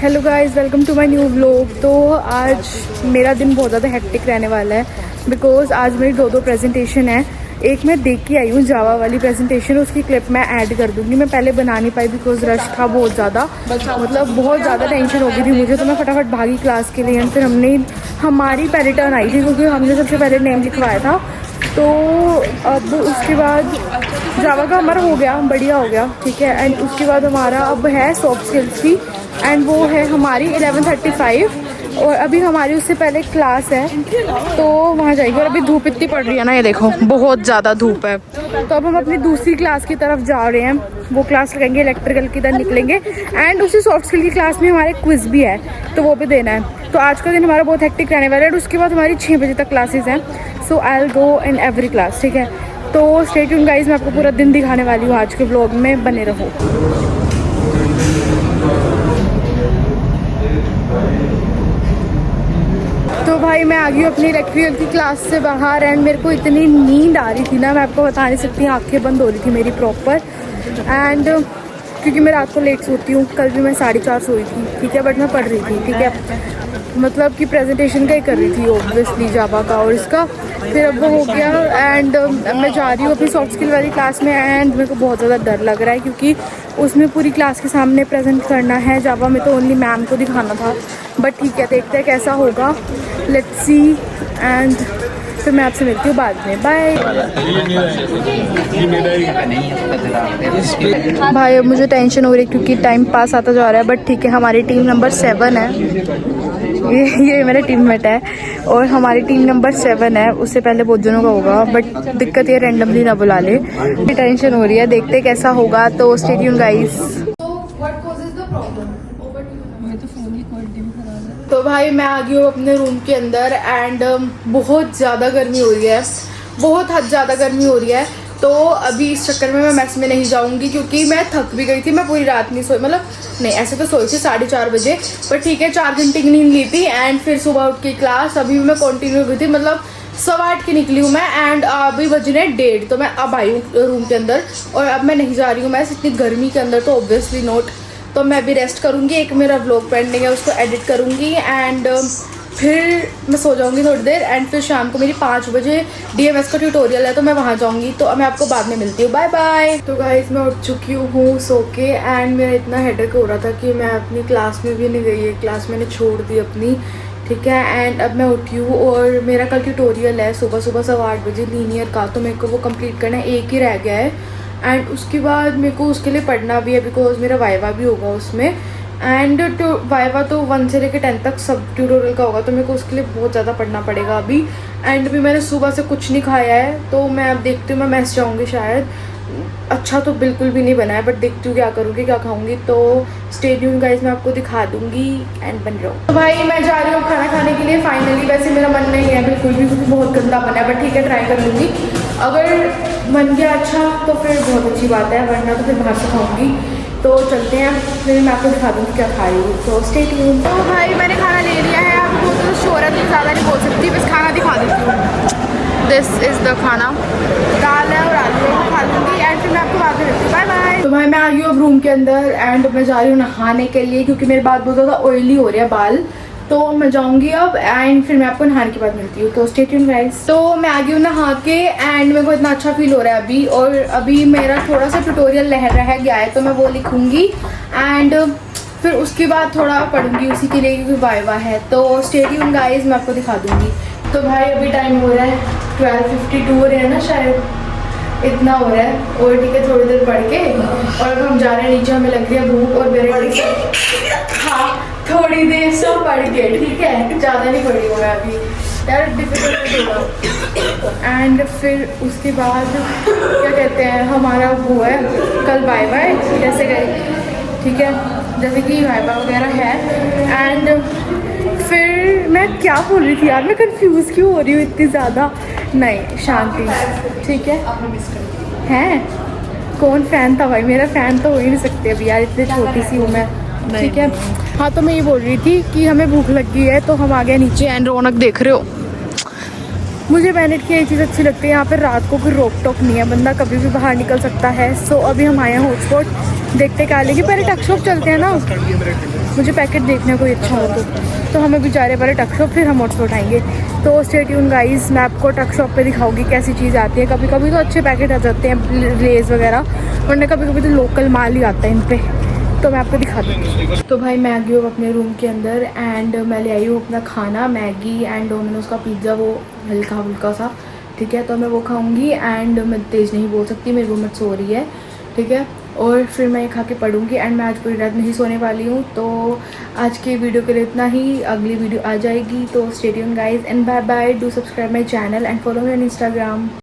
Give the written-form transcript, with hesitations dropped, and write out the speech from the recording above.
Hello guys, welcome to my new vlog. तो आज मेरा दिन बहुत ज़्यादा हेक्टिक रहने वाला है बिकॉज आज मेरी दो प्रेजेंटेशन है। एक मैं देख के आई हूँ जावा वाली प्रेजेंटेशन, उसकी क्लिप मैं ऐड कर दूँगी। मैं पहले बना नहीं पाई बिकॉज रश था बहुत ज़्यादा, मतलब बहुत ज़्यादा टेंशन हो गई थी मुझे, तो मैं फटाफट भागी क्लास के लिए। फिर हमारी पहले टर्न आई थी क्योंकि हमने सबसे पहले नेम लिखवाया था। तो अब उसके बाद जावा का हमारा हो गया, बढ़िया हो गया, ठीक है। एंड उसके बाद हमारा अब है सॉफ्ट स्किल्स की, एंड वो है हमारी 11:35 और अभी हमारी उससे पहले क्लास है तो वहाँ जाएगी। और अभी धूप इतनी पड़ रही है ना, ये देखो बहुत ज़्यादा धूप है। तो अब हम अपनी दूसरी क्लास की तरफ जा रहे हैं, वो क्लास लगेंगे इलेक्ट्रिकल की तरफ निकलेंगे। एंड उसी सॉफ्ट स्किल की क्लास में हमारे क्विज भी है तो वो भी देना है। तो आज का दिन हमारा बहुत हेक्टिक रहने वाला है। और उसके बाद हमारी 6 बजे तक क्लासेस हैं, so I will go in every class, ठीक है। तो स्टे ट्यून्ड गाइस, मैं आपको पूरा दिन दिखाने वाली हूँ आज के व्लॉग में, बने रहो। तो भाई मैं आ गई हूँ अपनी इलेक्ट्रिकल की क्लास से बाहर। एंड मेरे को इतनी नींद आ रही थी ना, मैं आपको बता नहीं सकती, आंखें बंद हो रही थी मेरी प्रॉपर। एंड क्योंकि मैं रात को लेट सोती हूँ, कल भी मैं 4:30 सोई थी, ठीक है, बट मैं पढ़ रही थी, ठीक है, मतलब कि प्रेजेंटेशन का ही कर रही थी ऑब्वियसली जावा का और इसका। फिर अब वो हो गया एंड मैं जा रही हूँ अपनी सॉफ्ट स्किल वाली क्लास में। एंड मेरे को बहुत ज़्यादा डर लग रहा है क्योंकि उसमें पूरी क्लास के सामने प्रेजेंट करना है। जावा में तो ओनली मैम को दिखाना था, बट ठीक है, देखते हैं कैसा होगा, लेट्स सी। एंड फिर मैं आपसे मिलती हूँ बाद में, बाय। भाई अब मुझे टेंशन हो रही है क्योंकि टाइम पास आता जा रहा है, बट ठीक है, हमारी टीम नंबर 7 है। ये मेरा टीममेट है और हमारी टीम नंबर 7 है। उससे पहले बहुत जनों का होगा, बट दिक्कत ये रैंडमली ना बुला ले। टेंशन हो रही है, देखते कैसा होगा। तो स्टे ट्यून्ड गाइस। तो भाई मैं आ गई हूँ अपने रूम के अंदर एंड बहुत ज़्यादा गर्मी हो रही है, बहुत हद ज़्यादा गर्मी हो रही है। तो अभी इस चक्कर में मैं मेस में नहीं जाऊंगी क्योंकि मैं थक भी गई थी। मैं पूरी रात नहीं सोई, मतलब नहीं ऐसे तो सोई थी 4:30 बजे, पर ठीक है 4 घंटे की नींद ली थी। एंड फिर सुबह उठ के क्लास, अभी भी मैं कंटिन्यू हुई थी, मतलब 8:15 की निकली हूँ मैं। एंड अभी बजने 1:30, तो मैं अब आई हूँ रूम के अंदर और अब मैं नहीं जा रही हूँ मैं इतनी गर्मी के अंदर, तो ऑब्वियसली नोट। तो मैं अभी रेस्ट करूँगी, एक मेरा व्लॉग पेंडिंग है उसको एडिट करूँगी एंड फिर मैं सो जाऊँगी थोड़ी देर। एंड फिर शाम को मेरी 5 बजे DMS का ट्यूटोरियल है तो मैं वहाँ जाऊँगी। तो मैं आपको बाद में मिलती हूँ, बाय बाय। तो गाइस मैं उठ चुकी हूँ सो के एंड मेरा इतना हेडेक हो रहा था कि मैं अपनी क्लास में भी नहीं गई है, क्लास मैंने छोड़ दी अपनी, ठीक है। एंड अब मैं उठी हूँ और मेरा कल ट्यूटोरियल है सुबह 8 बजे लीनियर का, तो मेरे को वो कंप्लीट करना है, एक ही रह गया है। एंड उसके बाद मेरे को उसके लिए पढ़ना भी है बिकॉज मेरा वाइवा भी होगा उसमें। एंड वाइवा तो 1 से लेकर 10 तक सब ट्यूटोरियल का होगा, तो मेरे को उसके लिए बहुत ज़्यादा पढ़ना पड़ेगा अभी। एंड भी मैंने सुबह से कुछ नहीं खाया है, तो मैं अब देखती हूँ, मैं मेस जाऊँगी शायद। अच्छा तो बिल्कुल भी नहीं बना है, बट देखती हूँ क्या करूँगी, क्या खाऊँगी। तो स्टे ट्यून्ड गाइस, मैं आपको दिखा दूँगी एंड बन रहा हूँ। तो भाई मैं जा रही हूँ खाना खाने के लिए फाइनली। वैसे मेरा मन नहीं है बिल्कुल भी क्योंकि बहुत गंदा बना है, बट ठीक है ट्राई कर लूँगी। अगर बन गया अच्छा तो फिर बहुत अच्छी बात है, वरना तो फिर बाहर से खाऊँगी। तो चलते हैं, फिर मैं आपको दिखा दूँगी क्या खा रही हूँ, तो स्टे ट्यून्ड। तो भाई मैंने खाना ले लिया है, आपको तो शोर है तो ज़्यादा नहीं बोल सकती, बस खाना दिखा देती हूँ। दिस इज़ द खाना, दाल है और आलू है, खा लूँगी एंड फिर मैं आपको बाद में मिलती हूँ, बाय बाय। तो भाई मैं आ गई हूँ अब रूम के अंदर एंड मैं जा रही हूँ नहाने के लिए क्योंकि मेरे बाल बहुत ज़्यादा ऑयली हो रहे हैं बाल। तो मैं जाऊँगी अब एंड फिर मैं आपको नहाने के बाद मिलती हूँ, तो स्टे ट्यून्ड गाइस। तो मैं आ गई हूँ नहा के एंड मेरे को इतना अच्छा फील हो रहा है अभी। और अभी मेरा थोड़ा सा ट्यूटोरियल रह गया है तो मैं वो लिखूँगी एंड फिर उसके बाद थोड़ा पढ़ूंगी उसी के लिए क्योंकि वाइवा है। तो स्टे ट्यून्ड गाइस, मैं आपको दिखा दूँगी। तो भाई अभी टाइम हो रहा है 12:52 हो रहे हैं ना शायद, इतना हो रहा है। और ठीक है थोड़ी देर पढ़ के और अब हम जा रहे हैं नीचे, हमें लग रही है भूख और मेरे हाँ थोड़ी देर से पढ़ के, ठीक है, ज़्यादा नहीं पढ़ी हूँ मैं अभी यार, डिफिकल्ट होगा। एंड फिर उसके बाद क्या कहते हैं, हमारा वो है कल वाइवा है जैसे गए, ठीक है, जैसे कि वाइवा वगैरह है। एंड फिर मैं क्या बोल रही थी यार, मैं कंफ्यूज क्यों हो रही हूँ इतनी ज़्यादा। नहीं शांति, ठीक है, हैं कौन फ़ैन था भाई, मेरा फ़ैन तो हो ही नहीं सकते अभी यार, इतनी छोटी सी हूँ मैं, ठीक है। हाँ तो मैं ये बोल रही थी कि हमें भूख लग गई है तो हम आ गए नीचे। एंड रौनक देख रहे हो, मुझे बैनेट की ये चीज़ अच्छी लगती है, यहाँ पर रात को कोई रोक टोक नहीं है, बंदा कभी भी बाहर निकल सकता है। सो अभी हम आए हैं हॉटस्पॉट देखते क्या लेंगे, पहले टक शॉप चलते हैं ना, मुझे पैकेट देखना कोई अच्छा हो तो हम अभी जा रहे हैं पहले टक शॉप, फिर हम ऑटो उठाएंगे। तो स्टे ट्यून गाइस, मैं आपको टक शॉप पे दिखाऊंगी कैसी चीज़ आती है। कभी कभी तो अच्छे पैकेट आ जाते हैं लेस वगैरह, वरना कभी कभी तो लोकल माल ही आता है इन पे, तो मैं आपको दिखा दूँगी। तो भाई मैं आ गई हूँ अपने रूम के अंदर एंड मैं ले आई हूँ अपना खाना, मैगी एंड डोमिनोज़ का पिज़्ज़ा, वो हल्का हल्का सा, ठीक है। तो मैं वो खाऊंगी एंड मैं तेज़ नहीं बोल सकती, मेरी रूममेट सो रही है, ठीक है। और फिर मैं ये खा के पढ़ूंगी एंड मैं आज पूरी रात नहीं सोने वाली हूँ। तो आज की वीडियो के लिए इतना ही, अगली वीडियो आ जाएगी। तो stay tuned guys and bye bye, do subscribe my channel and follow me on Instagram.